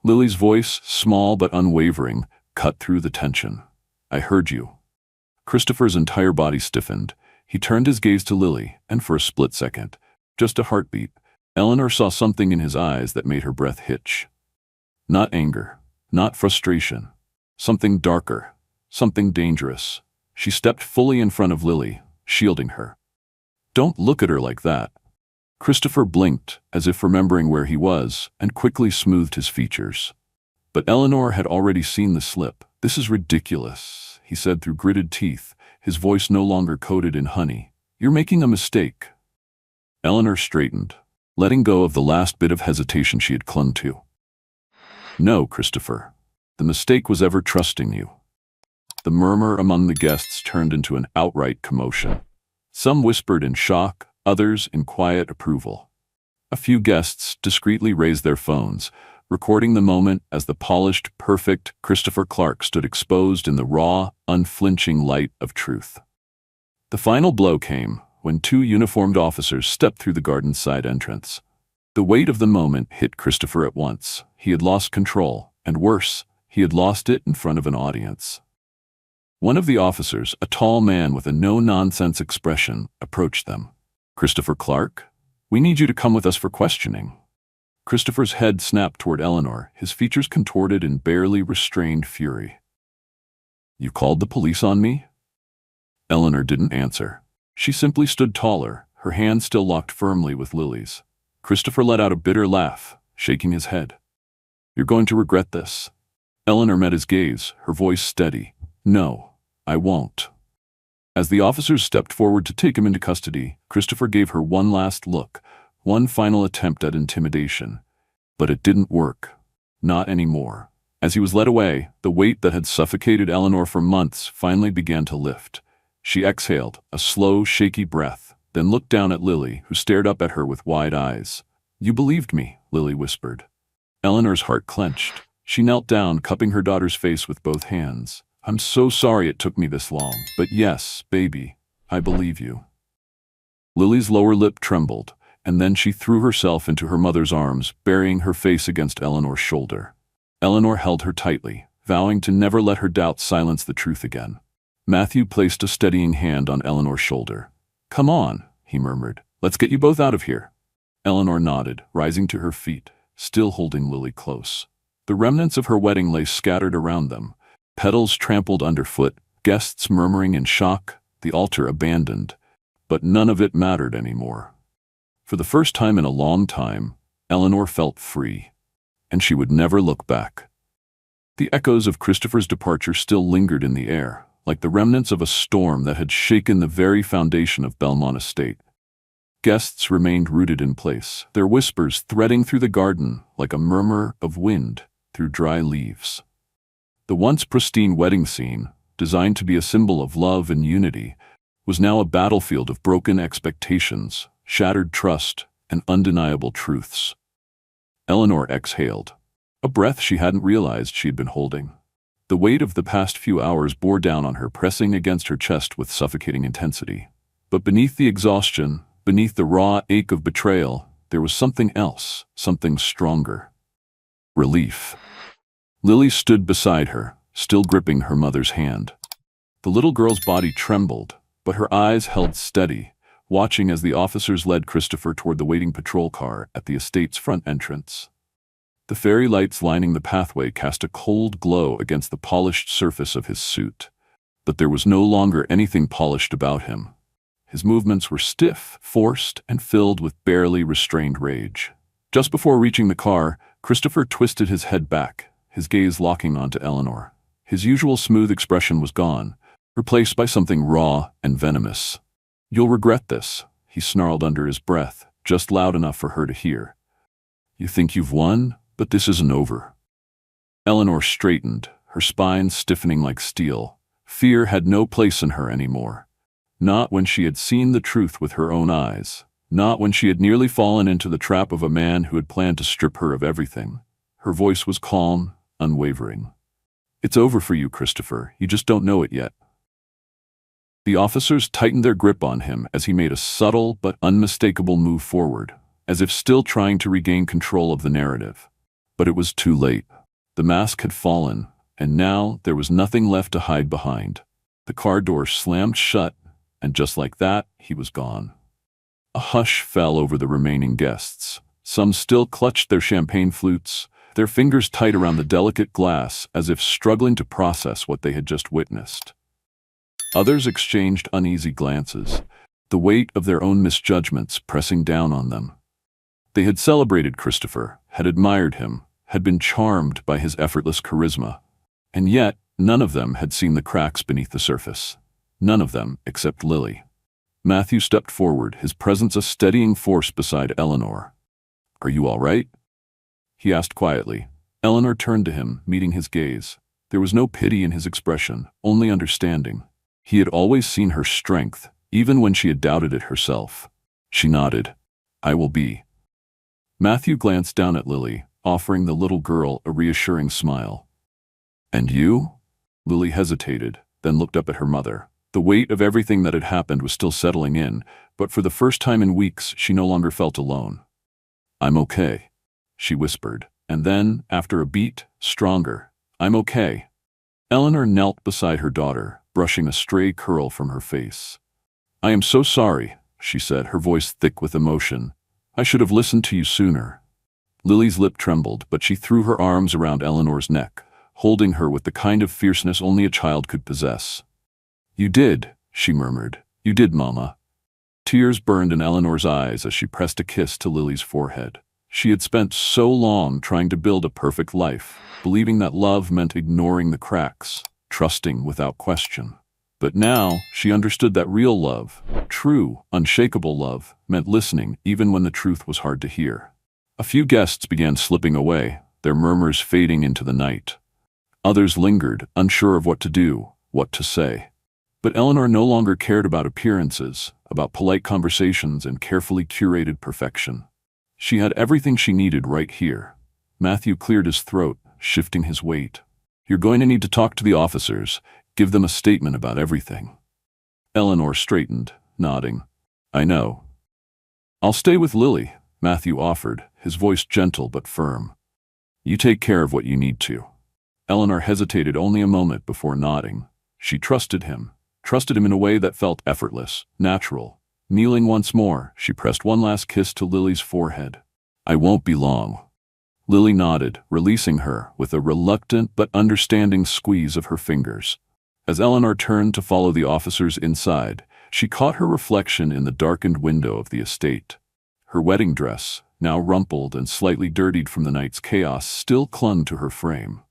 Lily's voice, small but unwavering, cut through the tension. "I heard you." Christopher's entire body stiffened, He turned his gaze to Lily, and for a split second, just a heartbeat, Eleanor saw something in his eyes that made her breath hitch. Not anger, not frustration. Something darker, something dangerous. She stepped fully in front of Lily, shielding her. "Don't look at her like that." Christopher blinked, as if remembering where he was, and quickly smoothed his features. But Eleanor had already seen the slip. "This is ridiculous," he said through gritted teeth, his voice no longer coated in honey. "You're making a mistake." Eleanor straightened, letting go of the last bit of hesitation she had clung to. "No, Christopher. The mistake was ever trusting you." The murmur among the guests turned into an outright commotion. Some whispered in shock, others in quiet approval. A few guests discreetly raised their phones, recording the moment as the polished, perfect Christopher Clark stood exposed in the raw, unflinching light of truth. The final blow came when two uniformed officers stepped through the garden's side entrance. The weight of the moment hit Christopher at once. He had lost control, and worse, he had lost it in front of an audience. One of the officers, a tall man with a no-nonsense expression, approached them. "Christopher Clark, we need you to come with us for questioning." Christopher's head snapped toward Eleanor, his features contorted in barely restrained fury. "You called the police on me?" Eleanor didn't answer. She simply stood taller, her hand still locked firmly with Lily's. Christopher let out a bitter laugh, shaking his head. "You're going to regret this." Eleanor met his gaze, her voice steady. "No, I won't." As the officers stepped forward to take him into custody, Christopher gave her one last look, one final attempt at intimidation. But it didn't work. Not anymore. As he was led away, the weight that had suffocated Eleanor for months finally began to lift. She exhaled, a slow, shaky breath, then looked down at Lily, who stared up at her with wide eyes. "You believed me," Lily whispered. Eleanor's heart clenched. She knelt down, cupping her daughter's face with both hands. "I'm so sorry it took me this long, but yes, baby, I believe you." Lily's lower lip trembled, and then she threw herself into her mother's arms, burying her face against Eleanor's shoulder. Eleanor held her tightly, vowing to never let her doubts silence the truth again. Matthew placed a steadying hand on Eleanor's shoulder. "Come on," he murmured. "Let's get you both out of here." Eleanor nodded, rising to her feet, still holding Lily close. The remnants of her wedding lay scattered around them, petals trampled underfoot, guests murmuring in shock, the altar abandoned. But none of it mattered anymore. For the first time in a long time, Eleanor felt free, and she would never look back. The echoes of Christopher's departure still lingered in the air, like the remnants of a storm that had shaken the very foundation of Belmont Estate. Guests remained rooted in place, their whispers threading through the garden like a murmur of wind through dry leaves. The once pristine wedding scene, designed to be a symbol of love and unity, was now a battlefield of broken expectations, shattered trust, and undeniable truths. Eleanor exhaled, a breath she hadn't realized she'd been holding. The weight of the past few hours bore down on her, pressing against her chest with suffocating intensity. But beneath the exhaustion, beneath the raw ache of betrayal, there was something else, something stronger. Relief. Lily stood beside her, still gripping her mother's hand. The little girl's body trembled, but her eyes held steady, watching as the officers led Christopher toward the waiting patrol car at the estate's front entrance. The fairy lights lining the pathway cast a cold glow against the polished surface of his suit. But there was no longer anything polished about him. His movements were stiff, forced, and filled with barely restrained rage. Just before reaching the car, Christopher twisted his head back, his gaze locking onto Eleanor. His usual smooth expression was gone, replaced by something raw and venomous. "You'll regret this," he snarled under his breath, just loud enough for her to hear. "You think you've won, but this isn't over." Eleanor straightened, her spine stiffening like steel. Fear had no place in her anymore. Not when she had seen the truth with her own eyes. Not when she had nearly fallen into the trap of a man who had planned to strip her of everything. Her voice was calm, unwavering. "It's over for you, Christopher. You just don't know it yet." The officers tightened their grip on him as he made a subtle but unmistakable move forward, as if still trying to regain control of the narrative. But it was too late. The mask had fallen, and now there was nothing left to hide behind. The car door slammed shut, And just like that, he was gone. A hush fell over the remaining guests. Some still clutched their champagne flutes, their fingers tight around the delicate glass as if struggling to process what they had just witnessed. Others exchanged uneasy glances, the weight of their own misjudgments pressing down on them. They had celebrated Christopher, had admired him, had been charmed by his effortless charisma, and yet none of them had seen the cracks beneath the surface. None of them except Lily. Matthew stepped forward, his presence a steadying force beside Eleanor. "Are you all right?" he asked quietly. Eleanor turned to him, meeting his gaze. There was no pity in his expression, only understanding. He had always seen her strength, even when she had doubted it herself. She nodded. "I will be." Matthew glanced down at Lily, offering the little girl a reassuring smile. "And you?" Lily hesitated, then looked up at her mother. The weight of everything that had happened was still settling in, but for the first time in weeks, she no longer felt alone. "I'm okay," she whispered, and then, after a beat, stronger, "I'm okay." Eleanor knelt beside her daughter, brushing a stray curl from her face. "I am so sorry," she said, her voice thick with emotion. "I should have listened to you sooner." Lily's lip trembled, but she threw her arms around Eleanor's neck, holding her with the kind of fierceness only a child could possess. "You did," she murmured. "You did, Mama." Tears burned in Eleanor's eyes as she pressed a kiss to Lily's forehead. She had spent so long trying to build a perfect life, believing that love meant ignoring the cracks, trusting without question. But now she understood that real love, true, unshakable love, meant listening even when the truth was hard to hear. A few guests began slipping away, their murmurs fading into the night. Others lingered, unsure of what to do, what to say. But Eleanor no longer cared about appearances, about polite conversations and carefully curated perfection. She had everything she needed right here. Matthew cleared his throat, shifting his weight. "You're going to need to talk to the officers, give them a statement about everything." Eleanor straightened, nodding. "I know." "I'll stay with Lily," Matthew offered, his voice gentle but firm. "You take care of what you need to." Eleanor hesitated only a moment before nodding. She trusted him in a way that felt effortless, natural. Kneeling once more, she pressed one last kiss to Lily's forehead. "I won't be long." Lily nodded, releasing her with a reluctant but understanding squeeze of her fingers. As Eleanor turned to follow the officers inside, she caught her reflection in the darkened window of the estate. Her wedding dress, now rumpled and slightly dirtied from the night's chaos, still clung to her frame.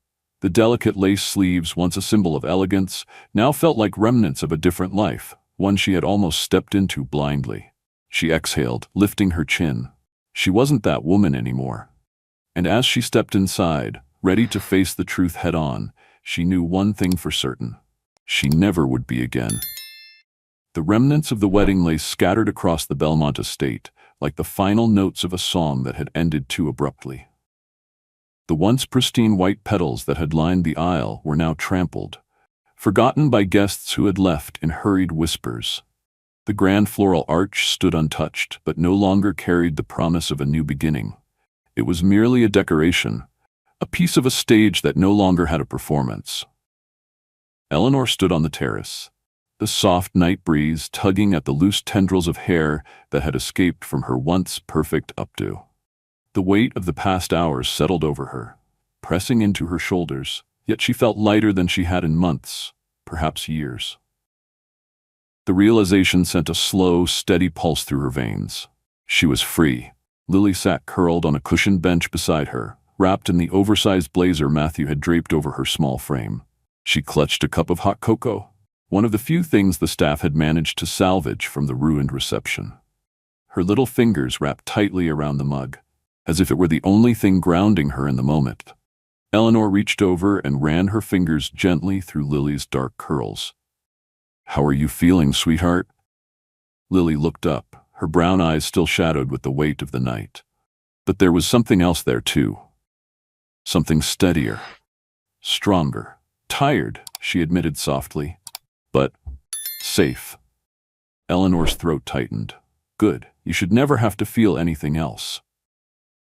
The delicate lace sleeves, once a symbol of elegance, now felt like remnants of a different life, one she had almost stepped into blindly. She exhaled, lifting her chin. She wasn't that woman anymore. And as she stepped inside, ready to face the truth head-on, she knew one thing for certain. She never would be again. The remnants of the wedding lay scattered across the Belmont estate, like the final notes of a song that had ended too abruptly. The once pristine white petals that had lined the aisle were now trampled, forgotten by guests who had left in hurried whispers. The grand floral arch stood untouched, but no longer carried the promise of a new beginning. It was merely a decoration, a piece of a stage that no longer had a performance. Eleanor stood on the terrace, the soft night breeze tugging at the loose tendrils of hair that had escaped from her once perfect updo. The weight of the past hours settled over her, pressing into her shoulders, yet she felt lighter than she had in months, perhaps years. The realization sent a slow, steady pulse through her veins. She was free. Lily sat curled on a cushioned bench beside her, wrapped in the oversized blazer Matthew had draped over her small frame. She clutched a cup of hot cocoa, one of the few things the staff had managed to salvage from the ruined reception. Her little fingers wrapped tightly around the mug, as if it were the only thing grounding her in the moment. Eleanor reached over and ran her fingers gently through Lily's dark curls. "How are you feeling, sweetheart?" Lily looked up, her brown eyes still shadowed with the weight of the night. But there was something else there too. Something steadier, stronger. "Tired," she admitted softly, "but safe." Eleanor's throat tightened. "Good, you should never have to feel anything else."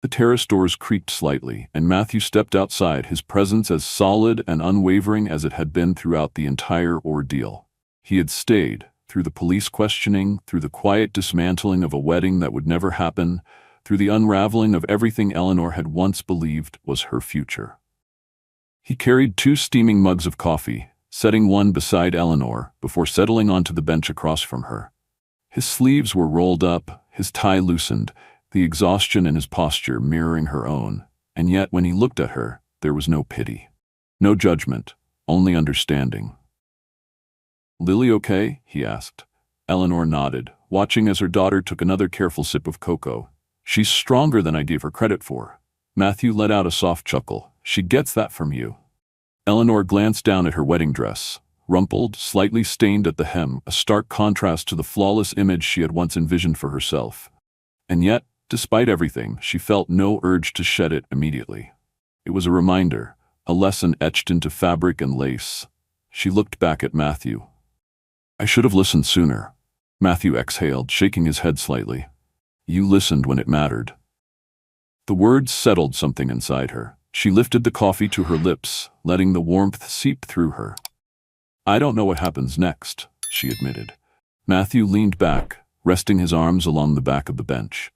The terrace doors creaked slightly, and Matthew stepped outside, his presence as solid and unwavering as it had been throughout the entire ordeal. He had stayed, through the police questioning, through the quiet dismantling of a wedding that would never happen, through the unraveling of everything Eleanor had once believed was her future. He carried 2 steaming mugs of coffee, setting one beside Eleanor before settling onto the bench across from her. His sleeves were rolled up, his tie loosened, the exhaustion in his posture mirroring her own, and yet when he looked at her, there was no pity. No judgment, only understanding. "Lily okay?" he asked. Eleanor nodded, watching as her daughter took another careful sip of cocoa. "She's stronger than I gave her credit for." Matthew let out a soft chuckle. "She gets that from you." Eleanor glanced down at her wedding dress, rumpled, slightly stained at the hem, a stark contrast to the flawless image she had once envisioned for herself. And yet, despite everything, she felt no urge to shed it immediately. It was a reminder, a lesson etched into fabric and lace. She looked back at Matthew. "I should have listened sooner." Matthew exhaled, shaking his head slightly. "You listened when it mattered." The words settled something inside her. She lifted the coffee to her lips, letting the warmth seep through her. "I don't know what happens next," she admitted. Matthew leaned back, resting his arms along the back of the bench.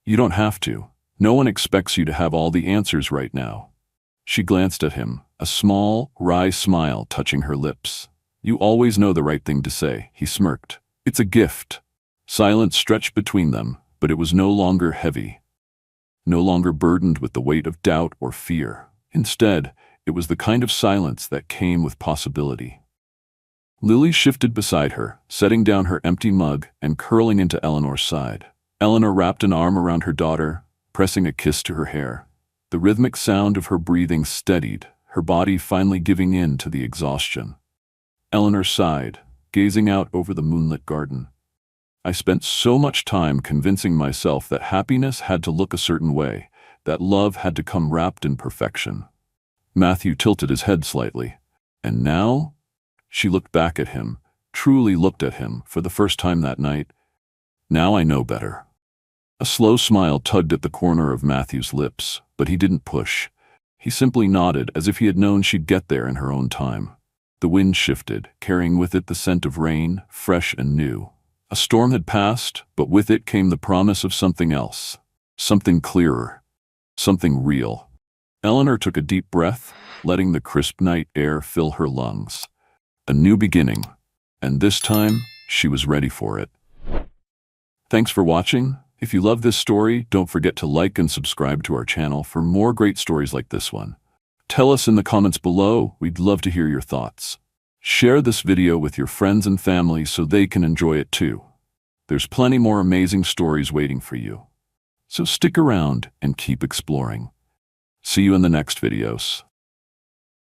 "You don't have to. No one expects you to have all the answers right now." She glanced at him, a small, wry smile touching her lips. "You always know the right thing to say," he smirked. "It's a gift." Silence stretched between them, but it was no longer heavy. No longer burdened with the weight of doubt or fear. Instead, it was the kind of silence that came with possibility. Lily shifted beside her, setting down her empty mug and curling into Eleanor's side. Eleanor wrapped an arm around her daughter, pressing a kiss to her hair. The rhythmic sound of her breathing steadied, her body finally giving in to the exhaustion. Eleanor sighed, gazing out over the moonlit garden. "I spent so much time convincing myself that happiness had to look a certain way, that love had to come wrapped in perfection." Matthew tilted his head slightly. "And now?" She looked back at him, truly looked at him for the first time that night. "Now I know better." A slow smile tugged at the corner of Matthew's lips, but he didn't push. He simply nodded as if he had known she'd get there in her own time. The wind shifted, carrying with it the scent of rain, fresh and new. A storm had passed, but with it came the promise of something else. Something clearer. Something real. Eleanor took a deep breath, letting the crisp night air fill her lungs. A new beginning. And this time, she was ready for it. Thanks for watching. If you love this story, don't forget to like and subscribe to our channel for more great stories like this one. Tell us in the comments below. We'd love to hear your thoughts. Share this video with your friends and family so they can enjoy it too. There's plenty more amazing stories waiting for you. So stick around and keep exploring. See you in the next videos.